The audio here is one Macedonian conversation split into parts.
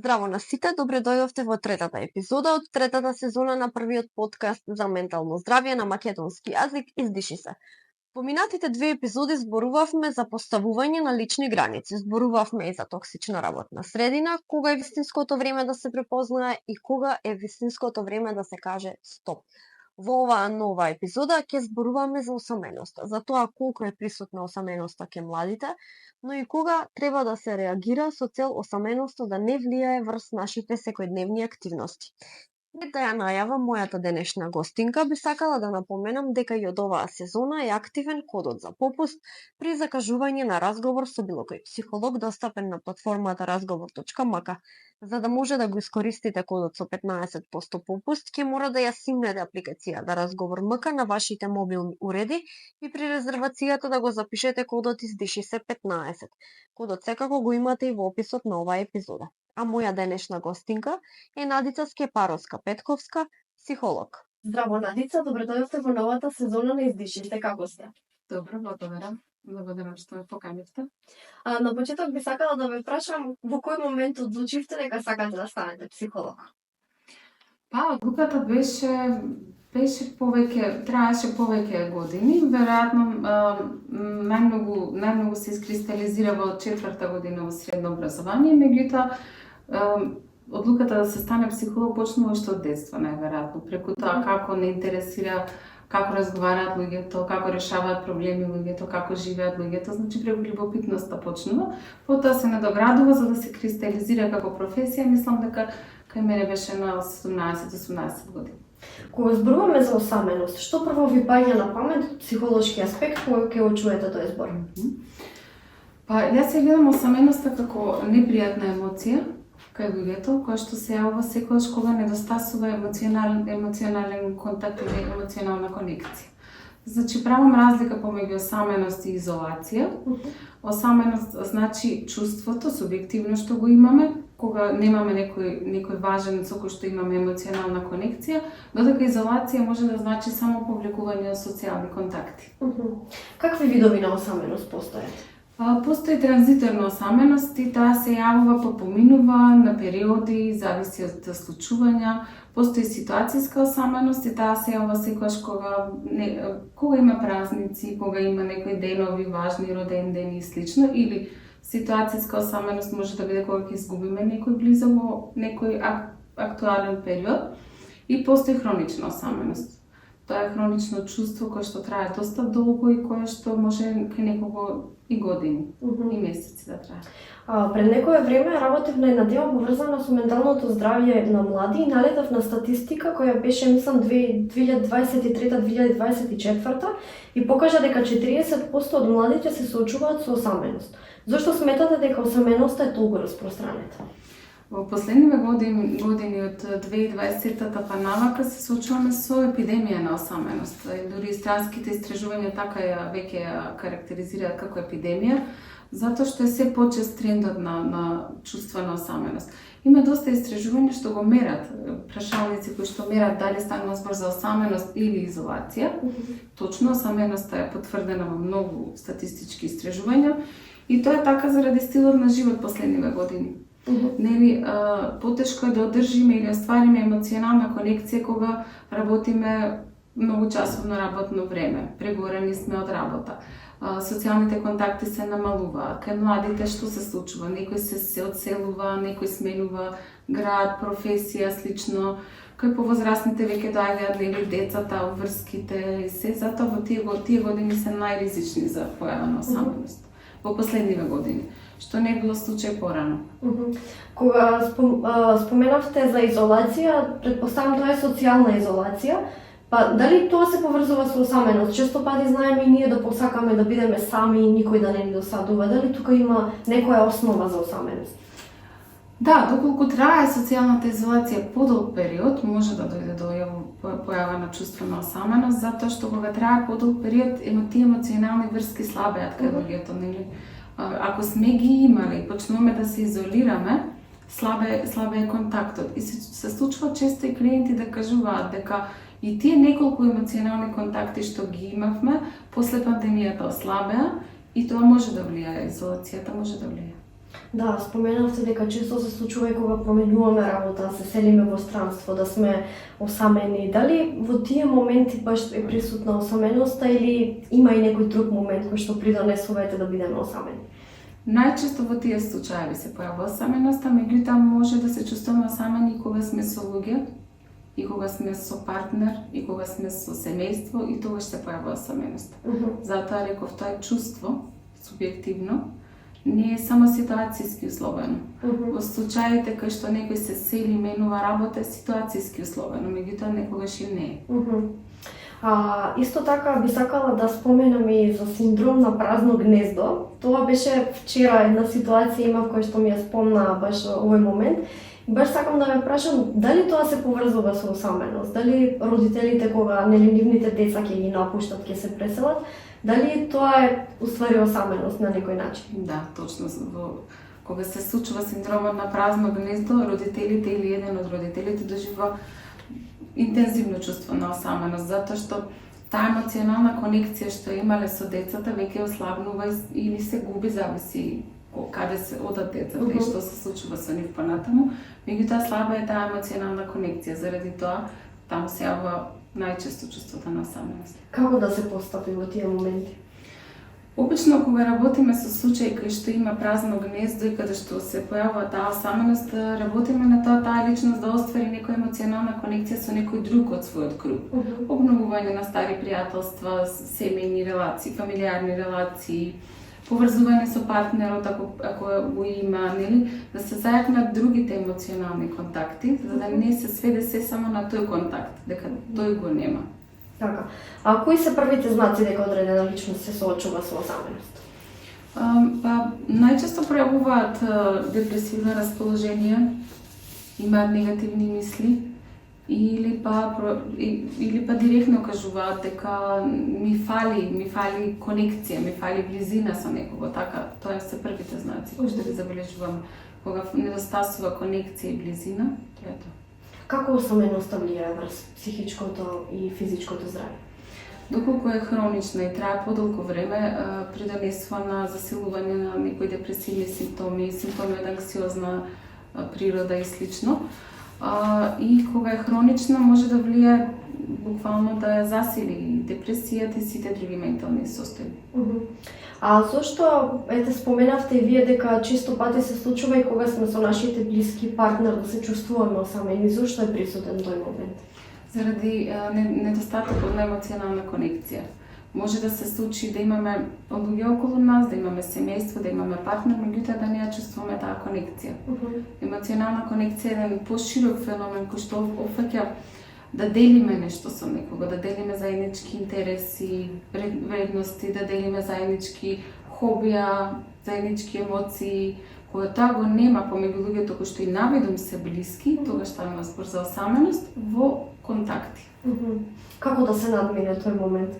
Здраво на сите, добре дојдовте во третата епизода од третата сезона на првиот подкаст за ментално здравје на македонски јазик Издиши се. Поминатите две епизоди зборувавме за поставување на лични граници, зборувавме и за токсична работна средина, кога е вистинското време да се препознае и кога е вистинското време да се каже стоп. Во оваа нова епизода ќе зборуваме за осаменоста, за тоа колку е присутна осаменоста кај младите, но и кога треба да се реагира со цел осаменоста да не влијае врз нашите секојдневни активности. Пред да ја најавам мојата денешна гостинка, би сакала да напоменам дека и од оваа сезона е активен кодот за попуст при закажување на разговор со било кој психолог достапен на платформата разговор.мк. За да може да го искористите кодот со 15% попуст, ќе мора да ја симнете апликацијата Разговор МК на вашите мобилни уреди и при резервацијата да го запишете кодот Издиши се 15. Кодот секако го имате и во описот на оваа епизода. А моја денешна гостинка е Надица Скепаровска-Петковска, психолог. Здраво, Надица, добре дојдовте во новата сезона на Издиши се, како сте? Добро, благодарам. Благодарам што ме поканивте. На почеток би сакала да ве прашам во кој момент одлучивте дека сакате да станете психолог? Одлуката беше траеше повеќе години. Веројатно најмногу се искристализира во 4-та година во средно образование, меѓутоа одлуката да се стане психолог почнува уште од детство, најверојатно, преку тоа како не интересира како разговараат луѓето, како решаваат проблеми луѓето, како живеат луѓето, значи преку љубопитноста почнува. Потоа се надоградува за да се кристализира како професија, мислам дека кај мене беше на 17-18 години. Кога зборуваме за осаменост, што прво ви паѓа на памет од психолошки аспект кога ќе го чуете тој збор? Јас ја гледам осаменоста како непријатна емоција кај луѓето, која што се јавува секогаш кога недостасува емоционален контакт или емоционална конекција. Значи, правам разлика помеѓу осаменост и изолација. Осаменост значи чувството, субјективно што го имаме, кога немаме некој важен со кој што имаме емоционална конекција, додека изолација може да значи само повлекување од социјални контакти. Какви видови на осаменост постојат? Постои транзиторна осаменост и таа се јавува па поминува на периоди, зависи од случувања. Постои ситуацијска осаменост и таа се јавува секогаш кога има празници, кога има некои денови важни, роден ден и слично, или ситуацијска осаменост може да биде кога ќе изгубиме некој близо во некој актуален период. И постои хронична осаменост. Тоа е хронично чувство кое што трае доста долго и кое што може кај некого и години, и месеци да трае. Пред некое време работев на една тема поврзана со менталното здравје на млади и налетав на статистика која беше, мислам, 2023-2024 и покажа дека 40% од младите се соочуваат со осаменост. Зошто сметате дека осаменоста е толку распространета? Во последниве години од 2020-та па навака се соочуваме со епидемија на осаменост. Дури странските истражувања така веќе ја карактеризираат како епидемија, затоа што е се почест трендот на чувствена осаменост. Има доста истражувања што го мерат, прашалници кои што мерат дали станува збор за осаменост или изолација. Точно осаменоста е потврдена во многу статистички истражувања и тоа е така заради стилот на живот последниве години. Потешко е да одржиме или оствариме емоционална конекција кога работиме многу часовно работно време, прегорени сме од работа. Социјалните контакти се намалуваат. Кај младите што се случува? Некој се одселува, некој сменува град, професија, слично. Кај повозрастните веќе доаѓаат нели децата, врските и се, затоа во тие години се најризични за појава на осаменост. Во последниве години, што не било случај порано. Кога споменавте за изолација, предпоставам тоа е социјална изолација, па дали тоа се поврзува со осаменост? Често пати знаеме и ние да посакаме да бидеме сами и никој да не ни досадува, дали тука има некоја основа за осаменост? Да, доколку трае социјалната изолација подолг период, може да дојде до појава на чувство на осаменост, затоа што кога трае подолг период, тие емоционални врски слабеат кај луѓето, нели? Ако сме ги имали и почнуваме да се изолираме, слабе е контактот. И се случува често и клиенти да кажуваат дека и тие неколку емоционални контакти што ги имавме, после пандемијата ослабеа и тоа може да влијае, изолацијата може да влијае. Да, споменавте дека често се случува и кога променуваме работа, се селиме во странство, да сме осамени. Дали во тие моменти баш е присутна осаменоста или има и некој друг момент кој што придонесува да бидеме осамени? Најчесто во тие случаи се појавува осаменоста, меѓутоа може да се чувствуваме осамени и кога сме со луѓе, и кога сме со партнер, и кога сме со семејство, и тогаш се појавува осаменоста. Затоа реков, тоа е чувство, субјективно, не е само ситуацијски условено. Во случаите кај што некој се сели и менува работа е ситуацијски условено, меѓутоа некогаш и не е. Исто така би сакала да споменам и за синдром на празно гнездо. Тоа беше вчера една ситуација имав која што ми ја спомна баш овој момент. И баш сакам да ме прашам дали тоа се поврзува со осаменост, дали родителите кога нивните деца ќе ги напуштат, ќе се преселат, дали тоа е уствари осаменост на некој начин? Да, точно. Кога се случува синдромот на празно гнездо, родителите или еден од родителите доживува интензивно чувство на осаменост, затоа што таа емоционална конекција што имале со децата веќе ослабнува или се губи, зависи каде се одат децата и што се случува со нив понатаму, меѓутоа слаба е таа емоционална конекција, заради тоа таму се јавува најчесто чувството на осаменост. Како да се постапи во тие моменти? Обично кога работиме со случаи кај што има празно гнездо и каде што се појавува таа осаменост, работиме на тоа таа личност да оствари некоја емоционална конекција со некој друг од својот круг. Обновување на стари пријателства, семејни релации, фамилиарни релации, поврзување со партнерот ако го има, нели, да се зајакнат другите емоционални контакти, за да не се сведе се само на тој контакт, дека тој го нема. Така. А кои се првите знаци дека одредена личност се соочува со осаменост? Најчесто пројавуваат депресивно расположение, имаат негативни мисли или па директно кажуваат дека ми фали конекција, ми фали близина со некого, така, тоа се првите знаци кои што ги забележувам. Кога недостасува конекција и близина, тоа е тоа. Како осаменоста влијае врз психичкото и физичкото здравје? Доколку е хронична и трае подолго време, придонесува на засилување на некои депресивни симптоми, симптоми од анксиозна природа и слично. И кога е хронична може да влијае буквално да ја засили депресијата и сите други ментални состојби. А зошто, споменавте и вие дека често пати се случува и кога сме со нашите блиски партнер да се чувствуваме осамени, зошто е присутен тој момент? Заради недостатокот на емоционална конекција. Може да се случи да имаме луѓе околу нас, да имаме семејство, да имаме партнер, меѓутоа да не ја чувствуваме таа конекција. Емоционална конекција е еден поширок феномен кој што опфаќа да делиме нешто со некого, да делиме заеднички интереси, вредности, да делиме заеднички хобија, заеднички емоции. Кога тоа го нема помеѓу луѓето кои што и навидум се блиски, тогаш ставаме збор за осаменост во контакти. Како да се надмине тој момент?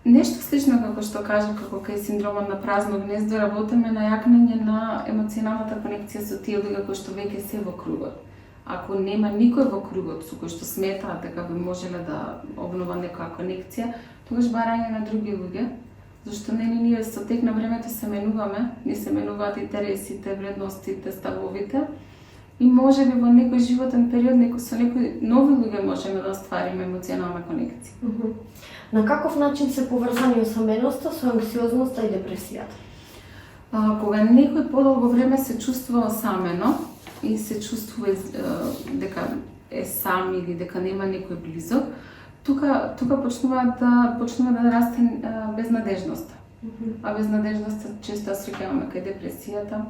Нешто слично како што кажав, како кај синдромот на празно гнездо, работиме на јакнење на емоционалната конекција со тие луѓе кои што веќе се во кругот. Ако нема никој во кругот со кој што сметаат дека би можеле да обнова некоја конекција, тогаш барање на други луѓе, зашто ние со тек на времето се менуваме, ни се менуваат интересите, вредностите, ставовите и може би во некој животен период со некои нови луѓе можеме да оствариме емоционална конекција. На каков начин се поврзани осаменоста со анксиозноста и депресијата? Кога некој подолго време се чувствува осамено и се чувствува дека е сам или дека нема некој близок, тука почнува да расте безнадежноста. А безнадежноста често среќаваме кај депресијата,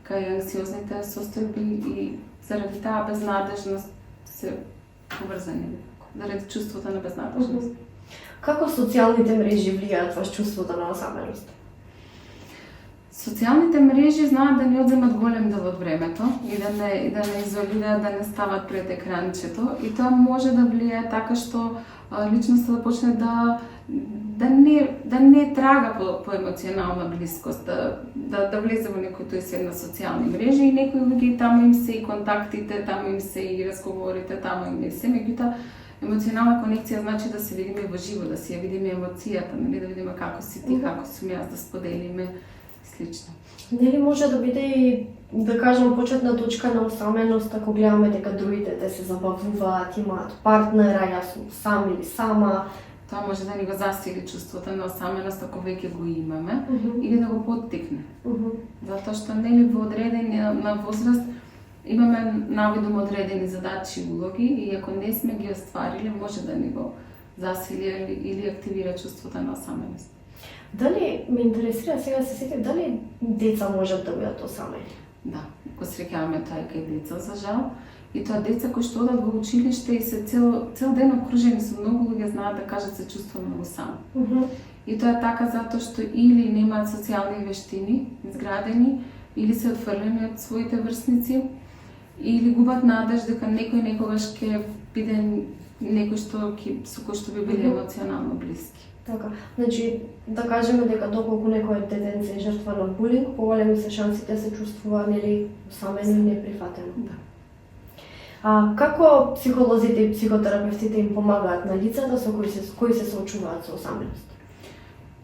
кај анксиозните состојби и заради таа безнадежност се поврзани, заради чувството на безнадежност. Како социјалните мрежи влијаат врз чувството на осаменост? Социјалните мрежи знаат да ни одземат голем дел од времето и да не изолираат, да не стават пред екранчето и тоа може да влијае така што личноста да почне да не трага по емоционална блискост, да влезе во некој тој свет на социјални мрежи и некои луѓе таму им се и контактите, таму им се и разговорите, таму им е се, меѓутоа емоционална конекција значи да се видиме во живо, да си ја видиме емоцијата, да видиме како си ти, како сум јас, да споделиме слично. Нели може да биде и, да кажем, почетна точка на осаменост, ако гледаме дека другите те се забавуваат, имаат партнера, јас сум сам или сама. Тоа може да ни го засили чувството на осаменост ако веќе го имаме или да го поттикне. Затоа што нели во одредени на возраст имаме навидум одредени задачи и улоги и ако не сме ги остварили, може да ни го засили или активира чувството на осаменост. Дали ме интересира, сега се сетив, дали деца можат да бидат осамени? Да, го среќаваме тоа и кај деца, за жал. И тоа деца кои што одат во училиште и се цел ден окружени со многу луѓе, знаат да кажат се чувствувам многу сам. И тоа е така затоа што или немаат социјални вештини изградени, или се отфрлени од своите врсници, или губат надеж дека некој некогаш ќе биде некој со кој што би биле емоционално блиски. Така, значи да кажеме дека доколку некој детенце е жртва на булинг, поголеми се шансите да се чувствува нели осамено и неприфатено. Да. А како психолозите и психотерапевтите им помагаат на лицата со кои се соочуваат со осаменост?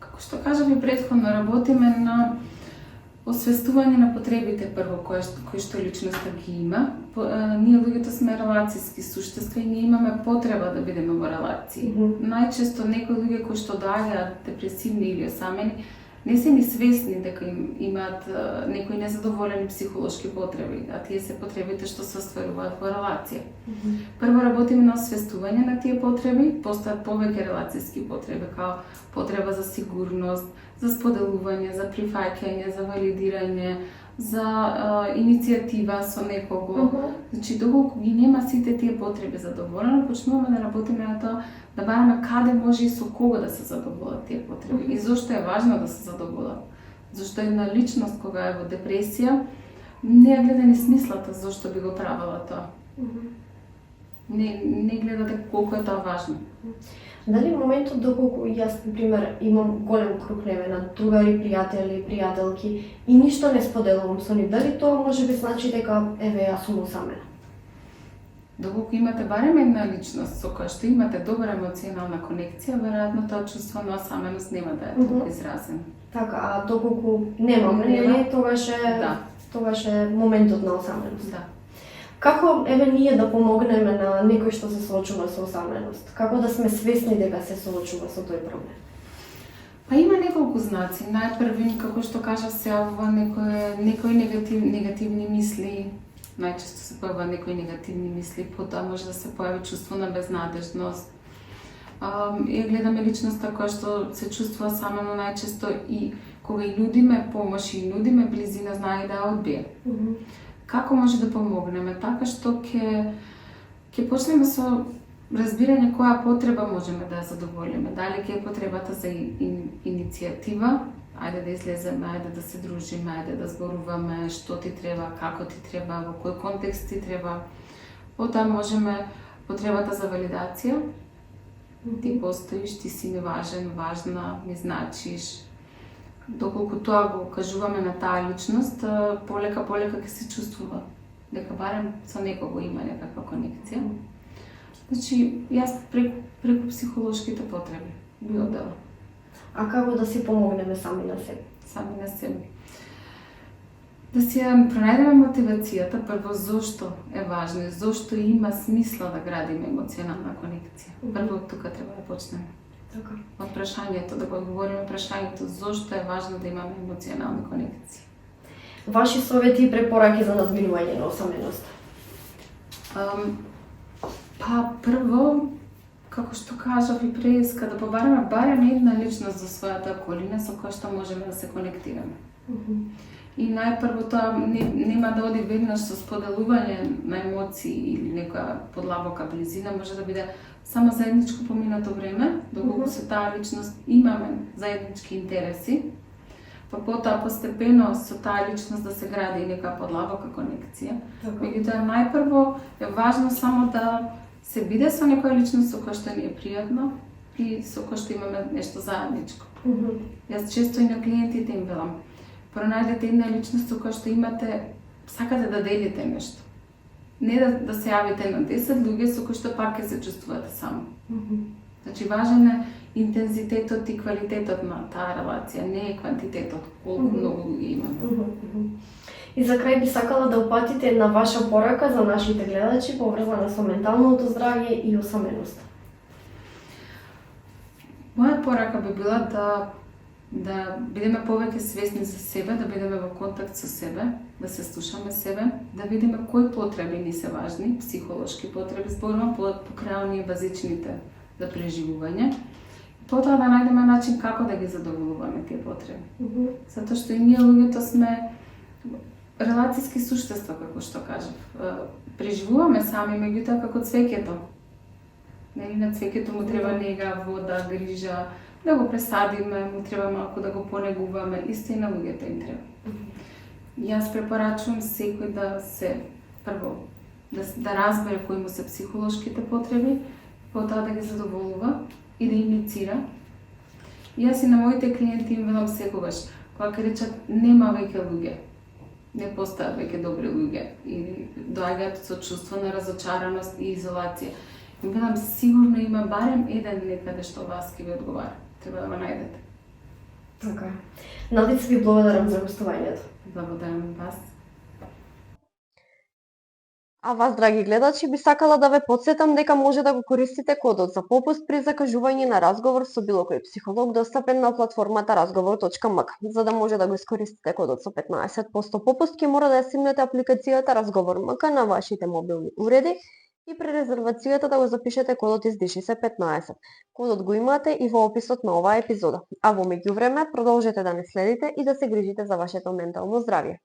Како што кажав и претходно, работиме на освестување на потребите прво кои што личноста ги има. Ние луѓето сме релацијски суштества и ние имаме потреба да бидеме во релации. Најчесто некои луѓе кои што доаѓаат депресивни или осамени не се ни свесни дека имаат некои незадоволени психолошки потреби, а тие се потребите што се остваруваат во релација. Прво работиме на освестување на тие потреби, постојат повеќе релацијски потреби, као потреба за сигурност, за споделување, за прифаќање, за валидирање, за иницијатива со некого. Значи, доколку ги нема сите тие потреби задоволено, почнуваме да работиме на тоа да бараме каде може и со кого да се задоволат тие потреби и зошто е важно да се задоволат. Зашто една личност кога е во депресија не ја гледа ни смислата зашто би го правила тоа. Не гледа дека колку е тоа важно. Дали моментот доколку јас, например, имам голем круг на другари, пријатели, пријателки и ништо не споделувам со нив, дали тоа може би значи дека еве јас сум осамена? Доколку имате барем една личност со која што имате добра емоционална конекција, веројатно тоа чувство на осаменост нема да е толку изразено. Така, а доколку немаме, нели, тогаш е моментот на осаменост. Да. Како еве ние да помогнеме на некој што се соочува со осаменост? Како да сме свесни дека се соочува со тој проблем? Па има неколку знаци. Најпрви, како што кажав, се јавува некои негативни мисли. Најчесто се појавува некои негативни мисли, потоа може да се појави чувство на безнадежност. Ја гледаме личноста која што се чувствува самено најчесто и кога и нудиме помош и нудиме близина, знае да ја одбие. Како може да помогнеме? Така што ќе почнеме со разбирање која потреба можеме да ја задоволиме. Дали ќе е потребата за иницијатива, ајде да излеземе, ајде да се дружиме, ајде да зборуваме што ти треба, како ти треба, во кој контекст ти треба. Потоа можеме потребата за валидација. Ти постоиш, ти си ми важен, важна, ми значиш. Доколку тоа го кажуваме на таа личност, полека ќе се чувствува дека барем со некого има некаква конекција. Значи, јас преку психолошките потреби би одела. А како да си помогнеме сами на себе? Сами на себе. Да си ја пронајдеме мотивацијата, прво зошто е важно и зошто има смисла да градиме емоционална конекција. Прво од тука треба да почнеме. Така. Од прашањето, да го одговориме прашањето зошто е важно да имаме емоционални конекции. Ваши совети и препораки за надминување на осаменоста? Па прво, како што кажав и преска, да побараме барем една личност за својата околина со која што можеме да се конектираме. И најпрво тоа нема да оди веднаш со споделување на емоции или некоја подлабока близина, може да биде само заедничко поминато време, доколку со таа личност имаме заеднички интереси, па потоа постепено со таа личност да се гради и некоја подлабока конекција. Меѓутоа најпрво е важно само да се биде со некоја личност со која што ни е пријатно и со која што имаме нешто заедничко. Јас често и на клиентите им велам, пронајдете една личност со која што имате, сакате да делите нешто. Не да се јавите на 10 луѓе со кои што пак ќе се чувствувате само. Значи, важен е интензитетот и квалитетот на таа релација, не е квантитетот, колку многу луѓе имаме. И за крај би сакала да упатите една ваша порака за нашите гледачи поврзана со менталното здравје и осаменоста. Моја порака би била да бидеме повеќе свесни за себе, да бидеме во контакт со себе, да се слушаме себе, да видиме кои потреби ни се важни, психолошки потреби, зборувам покрај оние базичните за преживување. Потоа да најдеме начин како да ги задоволуваме тие потреби. Затоа што и ние луѓето сме релацијски суштества, како што кажав. Преживуваме сами, меѓутоа како цвеќето. Нели на цвеќето му треба нега, вода, грижа, да го пресадиме, му треба малку да го понегуваме, исто и на луѓето им треба. Јас препорачувам секој да се прво да разбере кои му се психолошките потреби, потоа да ги задоволува и да инициира. Јас и на моите клиенти им велам секогаш, кога ќе речат нема веќе луѓе, не постојат веќе добри луѓе или доаѓаат со чувство на разочараност и изолација. Им велам сигурно има барем еден некаде што вас ќе ви одговара. Треба да го најдете. Така. Надица, ви благодарам за гостувањето. Благодарам вас. А вас, драги гледачи, би сакала да ве потсетам дека може да го користите кодот за попуст при закажување на разговор со било кој психолог достапен на платформата разговор.мк. За да може да го искористите кодот со 15% попуст, ќе мора да ја симнете апликацијата Разговор.мк на вашите мобилни уреди и при резервацијата да го запишете кодот издиши се 15. Кодот го имате и во описот на оваа епизода. А во меѓувреме, продолжете да не следите и да се грижите за вашето ментално здравје.